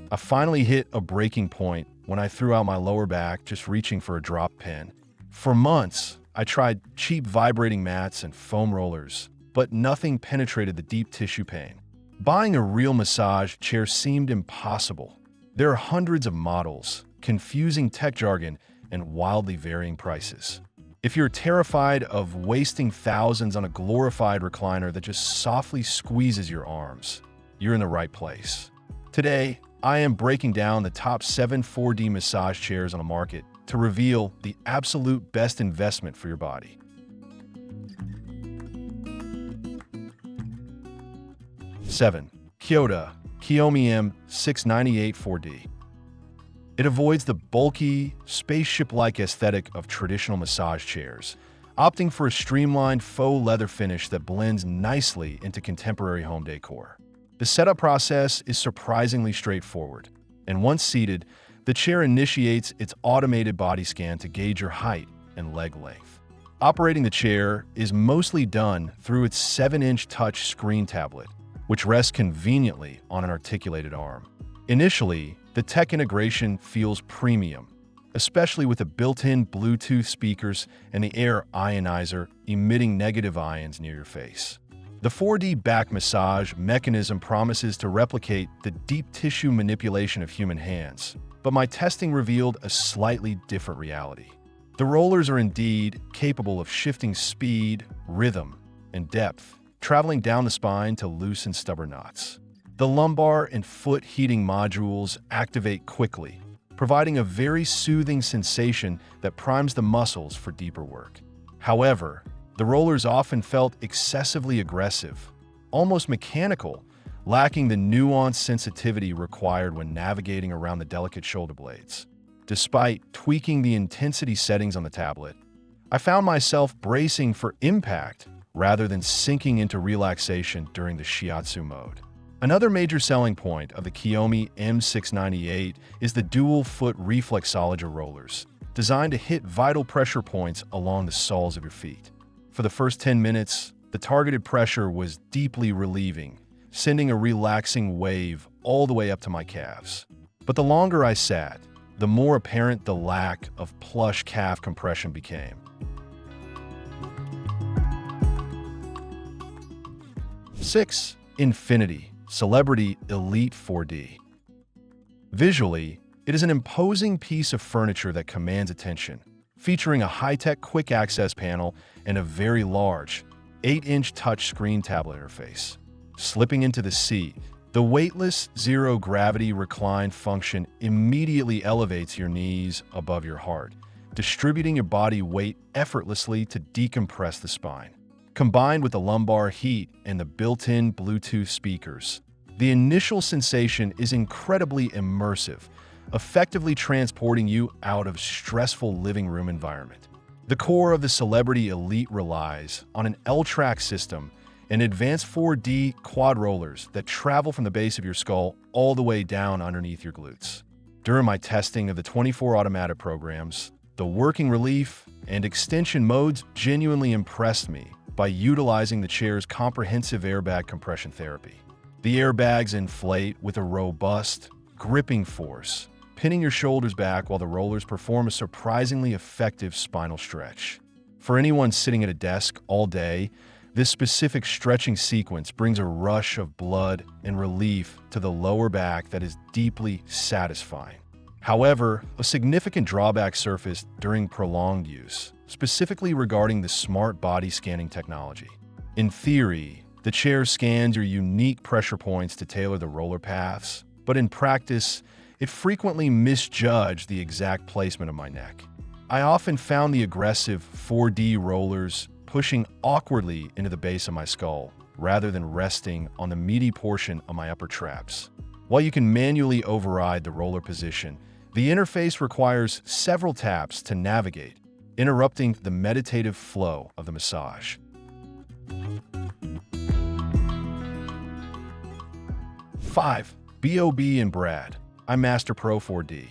I finally hit a breaking point when I threw out my lower back just reaching for a drop pin. For months, I tried cheap vibrating mats and foam rollers, but nothing penetrated the deep tissue pain. Buying a real massage chair seemed impossible. There are hundreds of models, confusing tech jargon, and wildly varying prices. If you're terrified of wasting thousands on a glorified recliner that just softly squeezes your arms, you're in the right place. Today, I am breaking down the top 7 4D massage chairs on the market to reveal the absolute best investment for your body. 7. Kyota Kiyomi M698 4D. It avoids the bulky, spaceship-like aesthetic of traditional massage chairs, opting for a streamlined faux leather finish that blends nicely into contemporary home decor. The setup process is surprisingly straightforward, and once seated, the chair initiates its automated body scan to gauge your height and leg length. Operating the chair is mostly done through its 7-inch touch screen tablet, which rests conveniently on an articulated arm. Initially, the tech integration feels premium, especially with the built-in Bluetooth speakers and the air ionizer emitting negative ions near your face. The 4D back massage mechanism promises to replicate the deep tissue manipulation of human hands, but my testing revealed a slightly different reality. The rollers are indeed capable of shifting speed, rhythm, and depth, traveling down the spine to loosen stubborn knots. The lumbar and foot heating modules activate quickly, providing a very soothing sensation that primes the muscles for deeper work. However, the rollers often felt excessively aggressive, almost mechanical, lacking the nuanced sensitivity required when navigating around the delicate shoulder blades. Despite tweaking the intensity settings on the tablet, I found myself bracing for impact rather than sinking into relaxation during the shiatsu mode. Another major selling point of the Kiyomi M698 is the dual-foot reflexology rollers, designed to hit vital pressure points along the soles of your feet. For the first 10 minutes, the targeted pressure was deeply relieving, sending a relaxing wave all the way up to my calves. But the longer I sat, the more apparent the lack of plush calf compression became. 6. Infinity Celebrity Elite 4D. Visually, it is an imposing piece of furniture that commands attention, featuring a high-tech quick-access panel and a very large, 8-inch touch-screen tablet interface. Slipping into the seat, the weightless zero-gravity recline function immediately elevates your knees above your heart, distributing your body weight effortlessly to decompress the spine. Combined with the lumbar heat and the built-in Bluetooth speakers, the initial sensation is incredibly immersive, effectively transporting you out of stressful living room environment. The core of the Celebrity Elite relies on an L-track system and advanced 4D quad rollers that travel from the base of your skull all the way down underneath your glutes. During my testing of the 24 automatic programs, the working relief and extension modes genuinely impressed me by utilizing the chair's comprehensive airbag compression therapy. The airbags inflate with a robust, gripping force, pinning your shoulders back while the rollers perform a surprisingly effective spinal stretch. For anyone sitting at a desk all day, this specific stretching sequence brings a rush of blood and relief to the lower back that is deeply satisfying. However, a significant drawback surfaced during prolonged use, specifically regarding the smart body scanning technology. In theory, the chair scans your unique pressure points to tailor the roller paths, but in practice, it frequently misjudged the exact placement of my neck. I often found the aggressive 4D rollers pushing awkwardly into the base of my skull, rather than resting on the meaty portion of my upper traps. While you can manually override the roller position, the interface requires several taps to navigate, interrupting the meditative flow of the massage. 5. B.O.B. and Brad iMaster Pro 4D.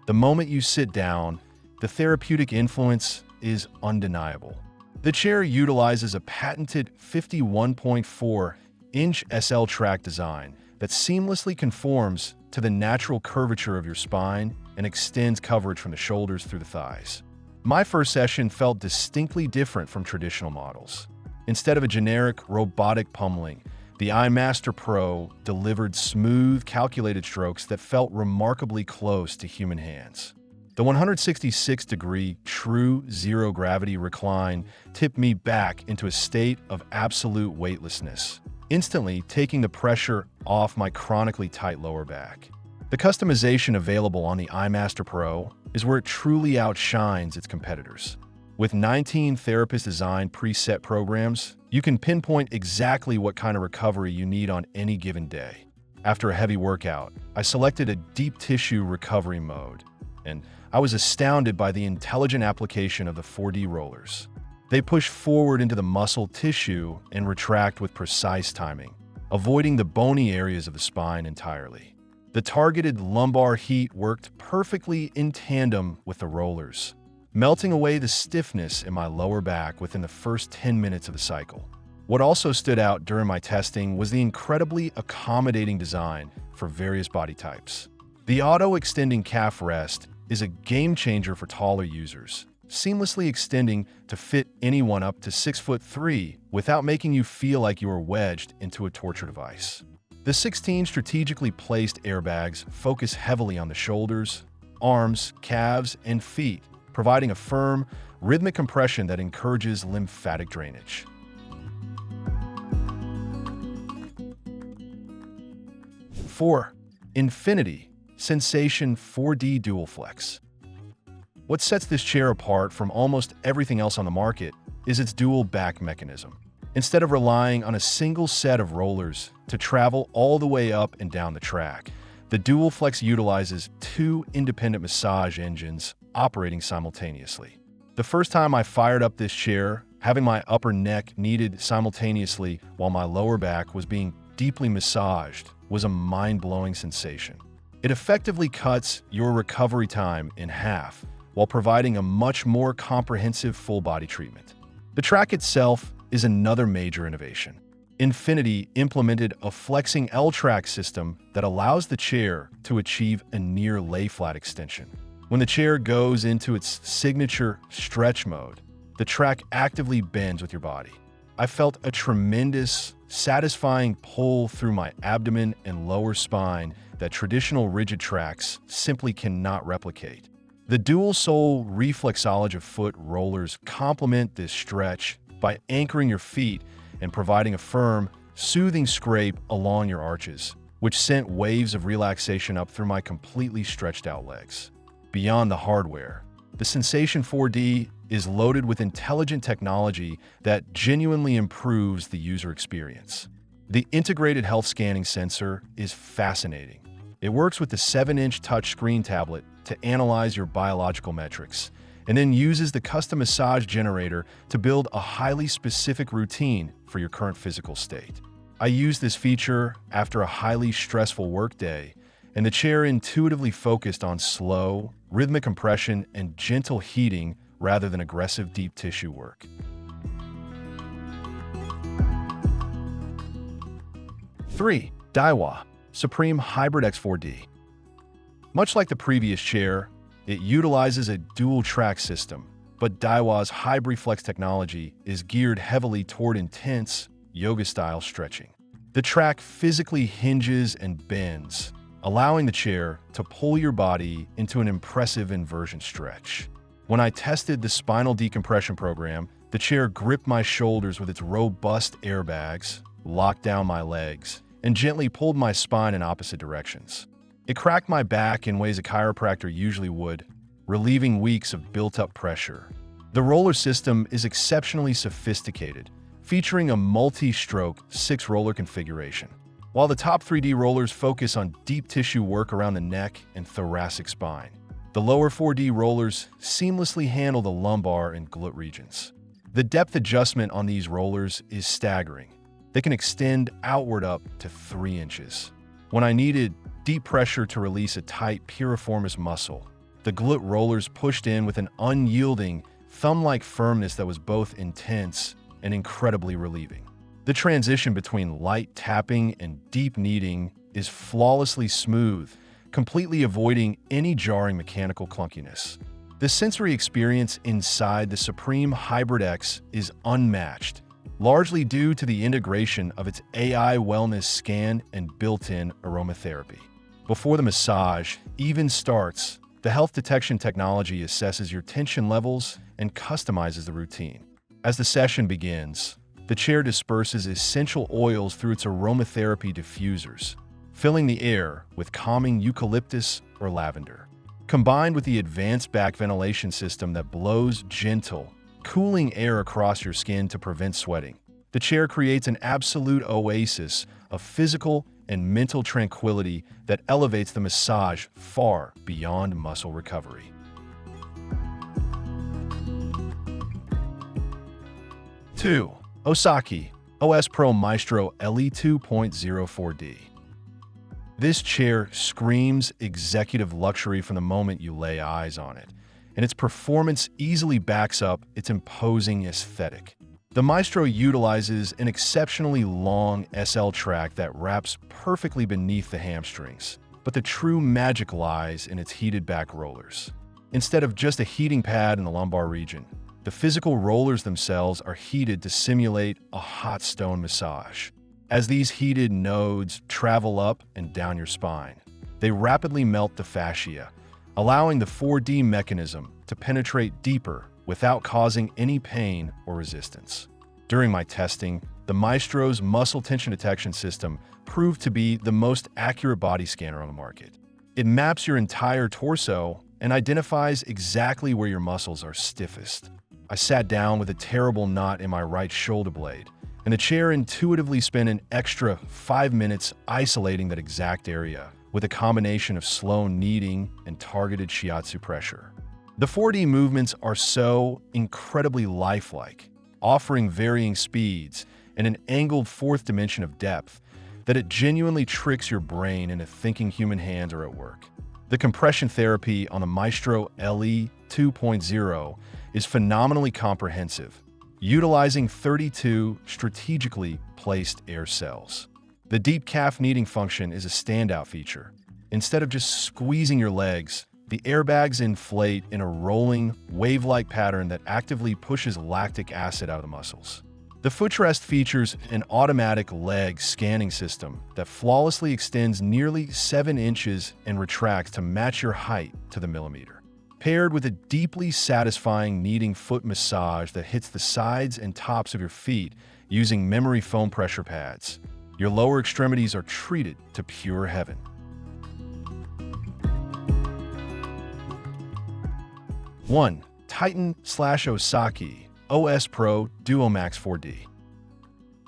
The moment you sit down, the therapeutic influence is undeniable. The chair utilizes a patented 51.4-inch SL track design that seamlessly conforms to the natural curvature of your spine and extends coverage from the shoulders through the thighs. My first session felt distinctly different from traditional models. Instead of a generic robotic pummeling, the iMaster Pro delivered smooth, calculated strokes that felt remarkably close to human hands. The 166-degree true zero-gravity recline tipped me back into a state of absolute weightlessness, instantly taking the pressure off my chronically tight lower back. The customization available on the iMaster Pro is where it truly outshines its competitors. With 19 therapist-designed preset programs, you can pinpoint exactly what kind of recovery you need on any given day. After a heavy workout, I selected a deep tissue recovery mode, and I was astounded by the intelligent application of the 4D rollers. They push forward into the muscle tissue and retract with precise timing, avoiding the bony areas of the spine entirely. The targeted lumbar heat worked perfectly in tandem with the rollers, melting away the stiffness in my lower back within the first 10 minutes of the cycle. What also stood out during my testing was the incredibly accommodating design for various body types. The auto-extending calf rest is a game changer for taller users, seamlessly extending to fit anyone up to 6'3" without making you feel like you are wedged into a torture device. The 16 strategically placed airbags focus heavily on the shoulders, arms, calves, and feet, providing a firm, rhythmic compression that encourages lymphatic drainage. Four, Infinity Sensation 4D DualFlex. What sets this chair apart from almost everything else on the market is its dual back mechanism. Instead of relying on a single set of rollers to travel all the way up and down the track, the DualFlex utilizes two independent massage engines operating simultaneously. The first time I fired up this chair, having my upper neck kneaded simultaneously while my lower back was being deeply massaged was a mind-blowing sensation. It effectively cuts your recovery time in half while providing a much more comprehensive full-body treatment. The track itself is another major innovation. Infinity implemented a flexing L-track system that allows the chair to achieve a near lay-flat extension. When the chair goes into its signature stretch mode, the track actively bends with your body. I felt a tremendous, satisfying pull through my abdomen and lower spine that traditional rigid tracks simply cannot replicate. The dual sole reflexology foot rollers complement this stretch by anchoring your feet and providing a firm, soothing scrape along your arches, which sent waves of relaxation up through my completely stretched out legs. Beyond the hardware, the Sensation 4D is loaded with intelligent technology that genuinely improves the user experience. The integrated health scanning sensor is fascinating. It works with the 7-inch touchscreen tablet to analyze your biological metrics, and then uses the custom massage generator to build a highly specific routine for your current physical state. I used this feature after a highly stressful workday, and the chair intuitively focused on slow, rhythmic compression and gentle heating rather than aggressive deep tissue work. 3. Daiwa Supreme Hybrid X4D. Much like the previous chair, it utilizes a dual-track system, but Daiwa's HybridFlex technology is geared heavily toward intense, yoga-style stretching. The track physically hinges and bends, allowing the chair to pull your body into an impressive inversion stretch. When I tested the spinal decompression program, the chair gripped my shoulders with its robust airbags, locked down my legs, and gently pulled my spine in opposite directions. It cracked my back in ways a chiropractor usually would, relieving weeks of built-up pressure. The roller system is exceptionally sophisticated, featuring a multi-stroke 6-roller configuration. While the top 3D rollers focus on deep tissue work around the neck and thoracic spine, the lower 4D rollers seamlessly handle the lumbar and glute regions. The depth adjustment on these rollers is staggering. They can extend outward up to 3 inches. When I needed deep pressure to release a tight piriformis muscle, the glute rollers pushed in with an unyielding, thumb-like firmness that was both intense and incredibly relieving. The transition between light tapping and deep kneading is flawlessly smooth, completely avoiding any jarring mechanical clunkiness. The sensory experience inside the Supreme Hybrid X is unmatched, largely due to the integration of its AI wellness scan and built-in aromatherapy. Before the massage even starts, the health detection technology assesses your tension levels and customizes the routine. As the session begins, the chair disperses essential oils through its aromatherapy diffusers, filling the air with calming eucalyptus or lavender. Combined with the advanced back ventilation system that blows gentle, cooling air across your skin to prevent sweating, the chair creates an absolute oasis of physical and mental tranquility that elevates the massage far beyond muscle recovery. Two, Osaki OS Pro Maestro LE 2.04D. This chair screams executive luxury from the moment you lay eyes on it, and its performance easily backs up its imposing aesthetic. The Maestro utilizes an exceptionally long SL track that wraps perfectly beneath the hamstrings, but the true magic lies in its heated back rollers. Instead of just a heating pad in the lumbar region, the physical rollers themselves are heated to simulate a hot stone massage. As these heated nodes travel up and down your spine, they rapidly melt the fascia, allowing the 4D mechanism to penetrate deeper without causing any pain or resistance. During my testing, the Maestro's muscle tension detection system proved to be the most accurate body scanner on the market. It maps your entire torso and identifies exactly where your muscles are stiffest. I sat down with a terrible knot in my right shoulder blade, and the chair intuitively spent an extra 5 minutes isolating that exact area with a combination of slow kneading and targeted shiatsu pressure. The 4D movements are so incredibly lifelike, offering varying speeds and an angled fourth dimension of depth that it genuinely tricks your brain into thinking human hands are at work. The compression therapy on the Maestro LE 2.0 is phenomenally comprehensive, utilizing 32 strategically placed air cells. The deep calf kneading function is a standout feature. Instead of just squeezing your legs, the airbags inflate in a rolling, wave-like pattern that actively pushes lactic acid out of the muscles. The footrest features an automatic leg scanning system that flawlessly extends nearly 7 inches and retracts to match your height to the millimeter. Paired with a deeply satisfying kneading foot massage that hits the sides and tops of your feet using memory foam pressure pads, your lower extremities are treated to pure heaven. 1. Titan/Osaki OS Pro DuoMax 4D.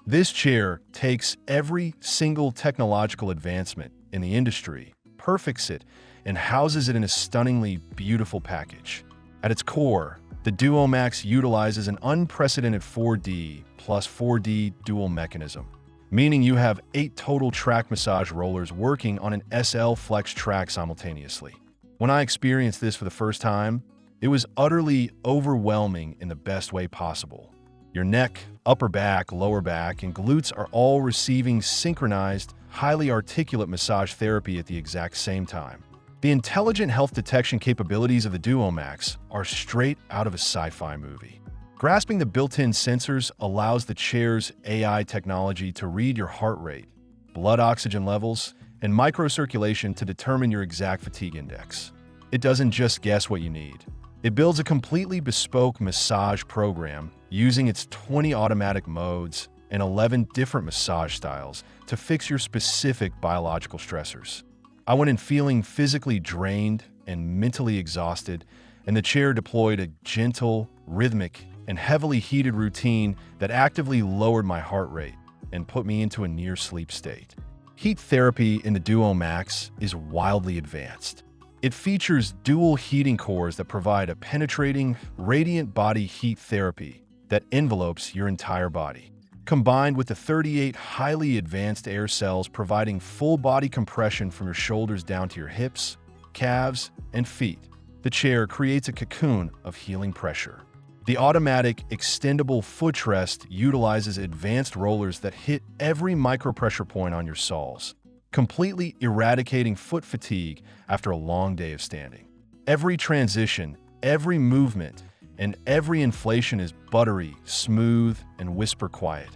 This chair takes every single technological advancement in the industry, perfects it, and houses it in a stunningly beautiful package. At its core, the DuoMax utilizes an unprecedented 4D plus 4D dual mechanism, meaning you have 8 total track massage rollers working on an SL Flex track simultaneously. When I experienced this for the first time, it was utterly overwhelming in the best way possible. Your neck, upper back, lower back, and glutes are all receiving synchronized, highly articulate massage therapy at the exact same time. The intelligent health detection capabilities of the DuoMax are straight out of a sci-fi movie. Grasping the built-in sensors allows the chair's AI technology to read your heart rate, blood oxygen levels, and microcirculation to determine your exact fatigue index. It doesn't just guess what you need. It builds a completely bespoke massage program using its 20 automatic modes and 11 different massage styles to fix your specific biological stressors. I went in feeling physically drained and mentally exhausted, and the chair deployed a gentle, rhythmic, and heavily heated routine that actively lowered my heart rate and put me into a near-sleep state. Heat therapy in the DuoMax is wildly advanced. It features dual heating cores that provide a penetrating, radiant body heat therapy that envelopes your entire body, combined with the 38 highly advanced air cells providing full body compression from your shoulders down to your hips, calves, and feet. The chair creates a cocoon of healing pressure. The automatic extendable footrest utilizes advanced rollers that hit every micropressure point on your soles, completely eradicating foot fatigue after a long day of standing. Every transition, every movement, and every inflation is buttery, smooth, and whisper quiet.